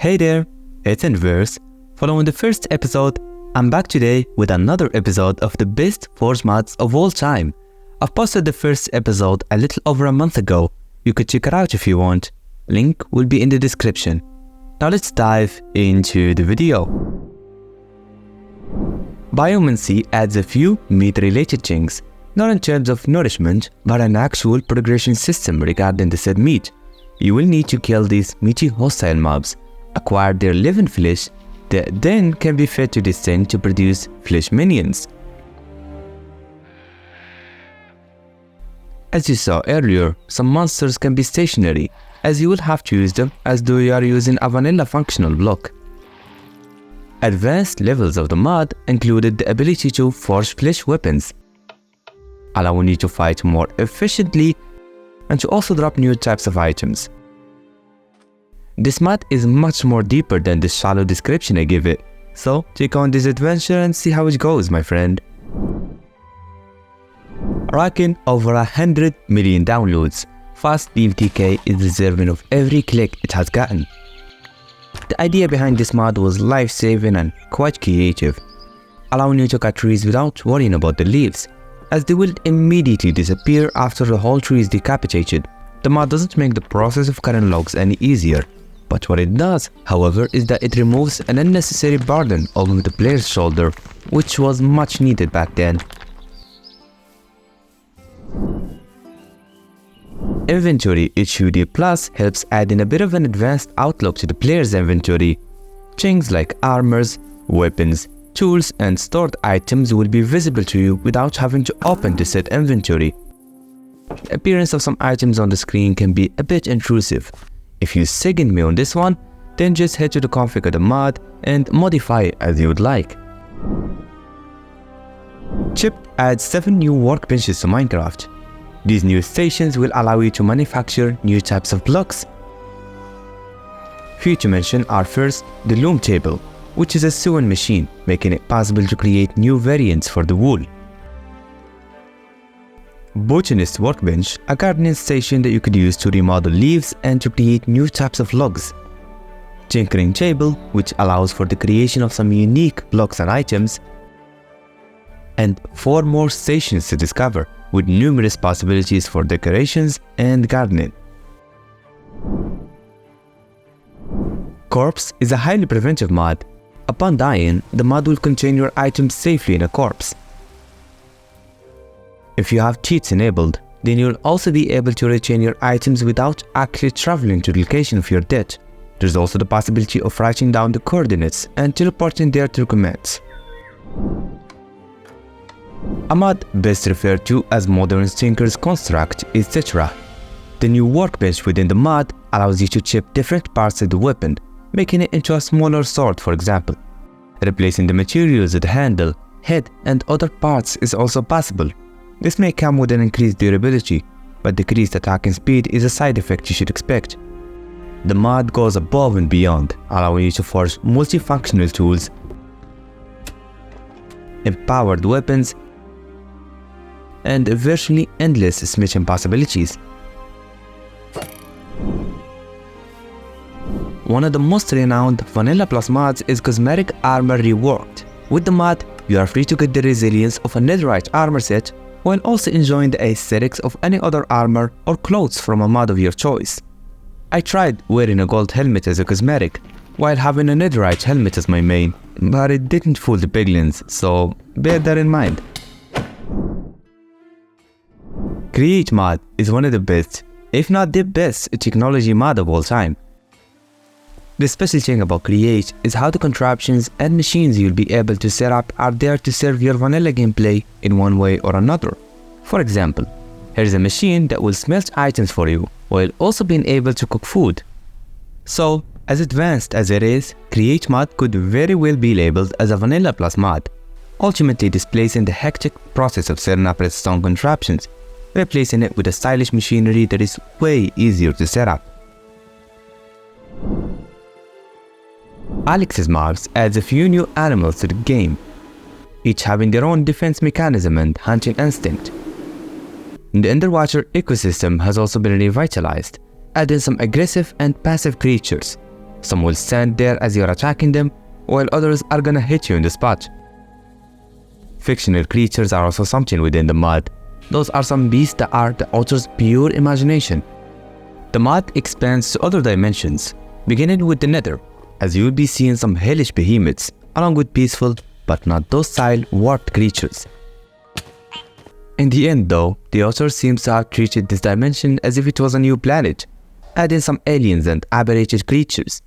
Hey there, it's EnderVerse. Following the first episode, I'm back today with another episode of the best Forge mods of all time. I've posted the first episode a little over a month ago. You could check it out if you want. Link will be in the description. Now let's dive into the video. Biomancy adds a few meat-related things, not in terms of nourishment, but an actual progression system regarding the said meat. You will need to kill these meaty hostile mobs, acquire their living flesh, that then can be fed to this thing to produce flesh minions. As you saw earlier, some monsters can be stationary, as you will have to use them as though you are using a vanilla functional block. Advanced levels of the mod included the ability to forge flesh weapons, allowing you to fight more efficiently and to also drop new types of items. This mod is much more deeper than the shallow description I give it, so take on this adventure and see how it goes, my friend. Rocking over 100 million downloads, Fast Beam Decay is deserving of every click it has gotten. The idea behind this mod was life-saving and quite creative, allowing you to cut trees without worrying about the leaves, as they will immediately disappear after the whole tree is decapitated. The mod doesn't make the process of cutting logs any easier, but what it does, however, is that it removes an unnecessary burden over the player's shoulder, which was much needed back then. Inventory HUD Plus helps add in a bit of an advanced outlook to the player's inventory. Things like armors, weapons, tools and stored items will be visible to you without having to open the set inventory. The appearance of some items on the screen can be a bit intrusive. If you second me on this one, then just head to the config of the mod and modify it as you would like. Chip adds 7 new workbenches to Minecraft. These new stations will allow you to manufacture new types of blocks. Few to mention are first the loom table, which is a sewing machine, making it possible to create new variants for the wool. Botanist Workbench, a gardening station that you could use to remodel leaves and to create new types of logs. Tinkering Table, which allows for the creation of some unique blocks and items. And 4 more stations to discover, with numerous possibilities for decorations and gardening. Corpse is a highly preventive mod. Upon dying, the mod will contain your items safely in a corpse. If you have cheats enabled, then you'll also be able to retain your items without actually traveling to the location of your death. There's also the possibility of writing down the coordinates and teleporting there through commands. A mod best referred to as Modern Tinker's Construct is Tetra. The new workbench within the mod allows you to chip different parts of the weapon, making it into a smaller sword, for example. Replacing the materials of the handle, head and other parts is also possible. This may come with an increased durability, but decreased attacking speed is a side effect you should expect. The mod goes above and beyond, allowing you to forge multifunctional tools, empowered weapons, and virtually endless smithing possibilities. One of the most renowned Vanilla Plus mods is Cosmetic Armor Reworked. With the mod, you are free to get the resilience of a netherite armor set, while also enjoying the aesthetics of any other armor or clothes from a mod of your choice. I tried wearing a gold helmet as a cosmetic, while having a netherite helmet as my main, but it didn't fool the piglins, so bear that in mind. Create mod is one of the best, if not the best, technology mod of all time. The special thing about Create is how the contraptions and machines you'll be able to set up are there to serve your vanilla gameplay in one way or another. For example, here's a machine that will smelt items for you, while also being able to cook food. So, as advanced as it is, Create mod could very well be labeled as a Vanilla Plus mod, ultimately displacing the hectic process of setting up redstone contraptions, replacing it with a stylish machinery that is way easier to set up. Alex's mobs adds a few new animals to the game, each having their own defense mechanism and hunting instinct. The Underwater ecosystem has also been revitalized, adding some aggressive and passive creatures, Some will stand there as you're attacking them, while others are gonna hit you in the spot. Fictional creatures are also something within the mod. Those are some beasts that are the author's pure imagination. The mod expands to other dimensions, beginning with the Nether, as you will be seeing some hellish behemoths, along with peaceful but not docile warped creatures. In the end though, the author seems to have treated this dimension as if it was a new planet, adding some aliens and aberrated creatures.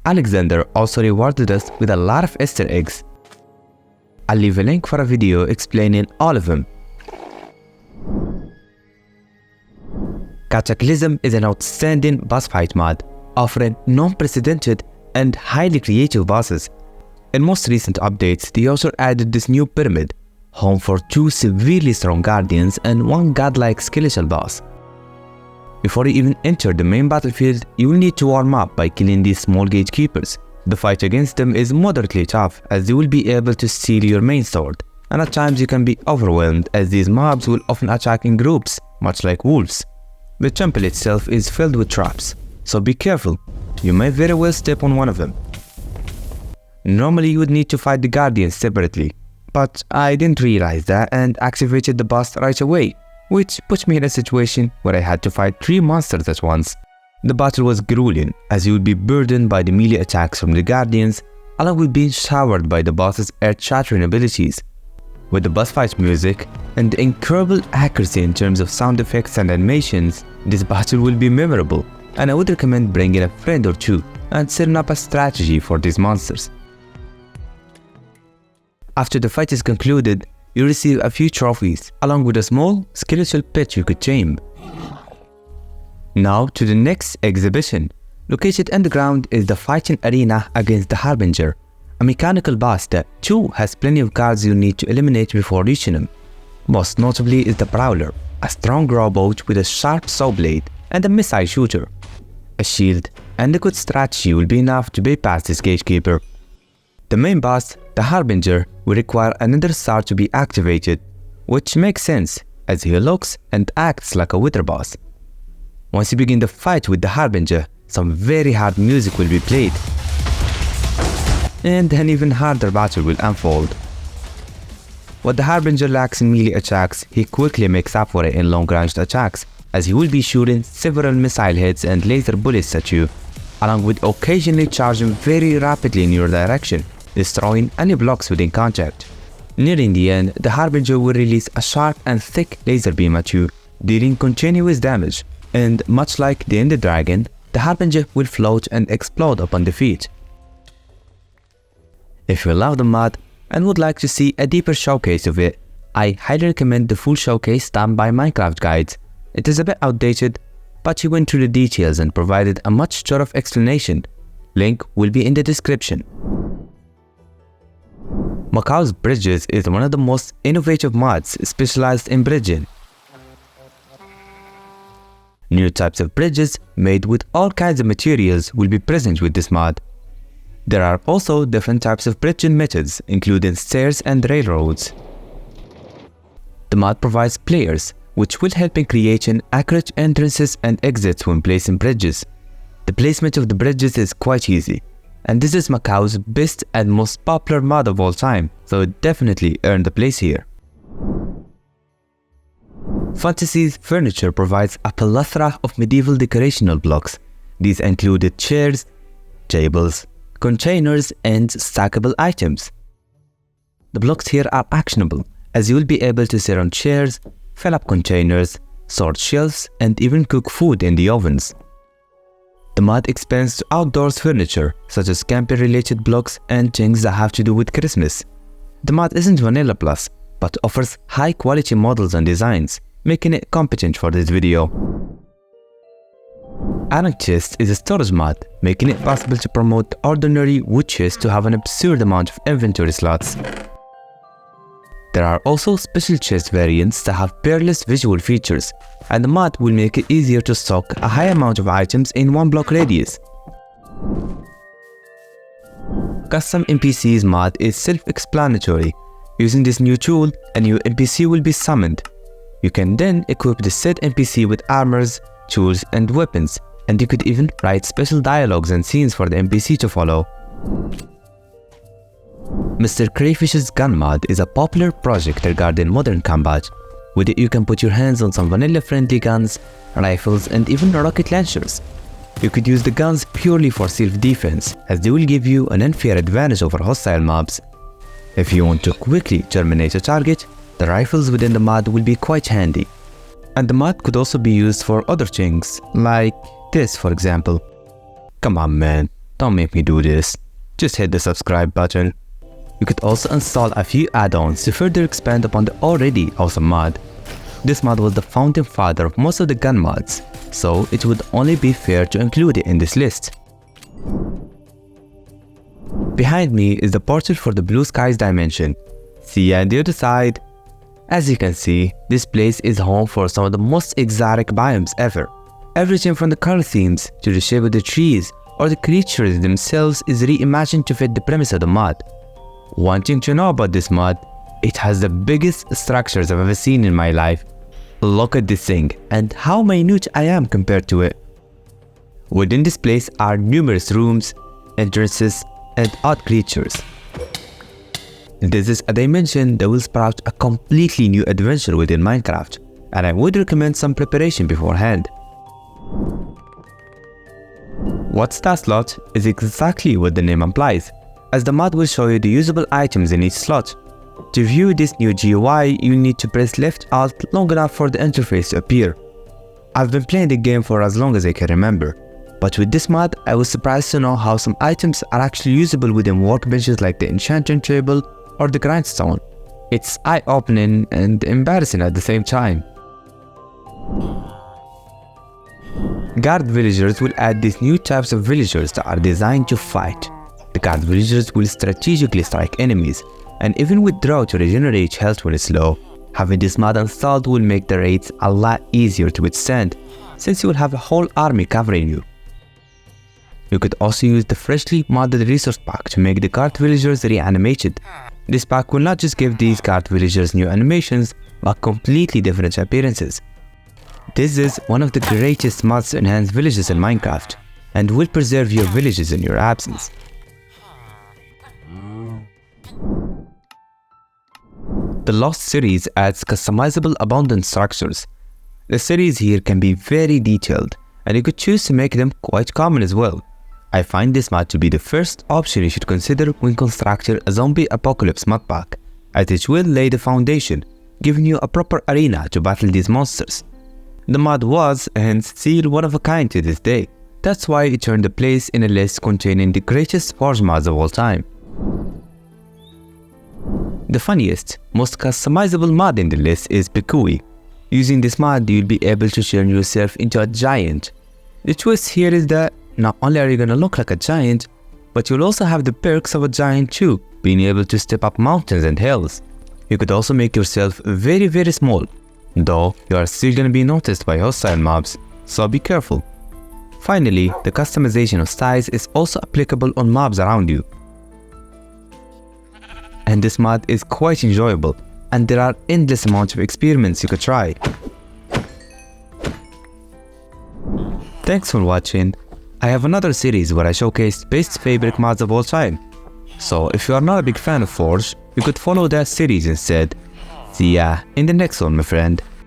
Alexander also rewarded us with a lot of Easter eggs. I'll leave a link for a video explaining all of them. Cataclysm is an outstanding boss fight mod, offering non-precedented and highly creative bosses. In most recent updates, the author added this new pyramid, home for 2 severely strong guardians and 1 godlike skeletal boss. Before you even enter the main battlefield, you will need to warm up by killing these small gatekeepers. The fight against them is moderately tough, as you will be able to steal your main sword, and at times you can be overwhelmed as these mobs will often attack in groups, much like wolves. The temple itself is filled with traps, so be careful, you may very well step on one of them. Normally you would need to fight the guardians separately, but I didn't realize that and activated the boss right away, which put me in a situation where I had to fight 3 monsters at once. The battle was grueling, as you would be burdened by the melee attacks from the guardians, along with being showered by the boss's earth-shattering abilities. With the boss fight music and the incredible accuracy in terms of sound effects and animations, this battle will be memorable, and I would recommend bringing a friend or 2 and setting up a strategy for these monsters. After the fight is concluded, you receive a few trophies, along with a small skeletal pet you could tame. Now to the next exhibition. Located underground is the fighting arena against the Harbinger, a mechanical boss that too has plenty of guards you need to eliminate before reaching him. Most notably is the Prowler, a strong robot with a sharp saw blade and a missile shooter. A shield and a good strategy will be enough to bypass this gatekeeper. The main boss, the Harbinger, will require another star to be activated, which makes sense as he looks and acts like a wither boss. Once you begin the fight with the Harbinger, some very hard music will be played, and an even harder battle will unfold. What the Harbinger lacks in melee attacks, he quickly makes up for it in long-ranged attacks, as he will be shooting several missile hits and laser bullets at you, along with occasionally charging very rapidly in your direction, destroying any blocks within contact. Nearing the end, the Harbinger will release a sharp and thick laser beam at you, dealing continuous damage, and much like the Ender Dragon, the Harbinger will float and explode upon defeat. If you love the mod and would like to see a deeper showcase of it, I highly recommend the full showcase done by Minecraft Guides. It is a bit outdated, but he went through the details and provided a much thorough explanation. Link will be in the description. Macaw's Bridges is one of the most innovative mods specialized in bridging. New types of bridges made with all kinds of materials will be present with this mod. There are also different types of bridging methods, including stairs and railroads. The mod provides players, which will help in creating accurate entrances and exits when placing bridges. The placement of the bridges is quite easy, and this is Macaw's best and most popular mod of all time, so it definitely earned a place here. Fantasy's furniture provides a plethora of medieval decorational blocks. These included chairs, tables, containers, and stackable items. The blocks here are actionable, as you will be able to sit on chairs, fill up containers, sort shelves, and even cook food in the ovens. The mod expands to outdoors furniture, such as camping-related blocks and things that have to do with Christmas. The mod isn't Vanilla Plus, but offers high-quality models and designs, making it competent for this video. Iron Chest is a storage mod, making it possible to promote ordinary wood chests to have an absurd amount of inventory slots. There are also special chest variants that have peerless visual features, and the mod will make it easier to stock a high amount of items in one block radius. Custom NPCs mod is self-explanatory. Using this new tool, a new NPC will be summoned. You can then equip the said NPC with armors, tools, and weapons, and you could even write special dialogues and scenes for the NPC to follow. MrCrayfish's gun mod is a popular project regarding modern combat. With it you can put your hands on some vanilla-friendly guns, rifles, and even rocket launchers. You could use the guns purely for self-defense, as they will give you an unfair advantage over hostile mobs. If you want to quickly terminate a target, the rifles within the mod will be quite handy. And the mod could also be used for other things, like this for example. Come on man, don't make me do this. Just hit the subscribe button. You could also install a few add-ons to further expand upon the already awesome mod. This mod was the founding father of most of the gun mods, so it would only be fair to include it in this list. Behind me is the portal for the Blue Skies dimension. See ya on the other side. As you can see, this place is home for some of the most exotic biomes ever. Everything from the color themes to the shape of the trees or the creatures themselves is reimagined to fit the premise of the mod. One thing to know about this mod, it has the biggest structures I've ever seen in my life. Look at this thing and how minute I am compared to it. Within this place are numerous rooms, entrances, and odd creatures. This is a dimension that will sprout a completely new adventure within Minecraft, and I would recommend some preparation beforehand. What's that slot is exactly what the name implies, as the mod will show you the usable items in each slot. To view this new GUI, you need to press left alt long enough for the interface to appear. I've been playing the game for as long as I can remember, but with this mod I was surprised to know how some items are actually usable within workbenches like the enchanting table or the grindstone. It's eye-opening and embarrassing at the same time. Guard villagers will add these new types of villagers that are designed to fight. The guard villagers will strategically strike enemies and even withdraw to regenerate health when it's low. Having this mod installed will make the raids a lot easier to withstand, since you will have a whole army covering you. You could also use the freshly modded resource pack to make the guard villagers reanimated. This pack will not just give these guard villagers new animations, but completely different appearances. This is one of the greatest mods to enhance villages in Minecraft, and will preserve your villages in your absence. The Lost series adds customizable abundant structures. The series here can be very detailed, and you could choose to make them quite common as well. I find this mod to be the first option you should consider when constructing a zombie apocalypse mod pack, as it will lay the foundation, giving you a proper arena to battle these monsters. The mod was, and still, one of a kind to this day. That's why it earned a place in a list containing the greatest forge mods of all time. The funniest, most customizable mod in the list is Pehkui. Using this mod, you'll be able to turn yourself into a giant. The twist here is that not only are you gonna look like a giant, but you'll also have the perks of a giant too, being able to step up mountains and hills. You could also make yourself very small, though you are still gonna be noticed by hostile mobs, so be careful. Finally, the customization of size is also applicable on mobs around you. And this mod is quite enjoyable, and there are endless amounts of experiments you could try. Thanks for watching. I have another series where I showcase best favorite mods of all time. So if you are not a big fan of Forge, you could follow that series instead. See ya in the next one, my friend.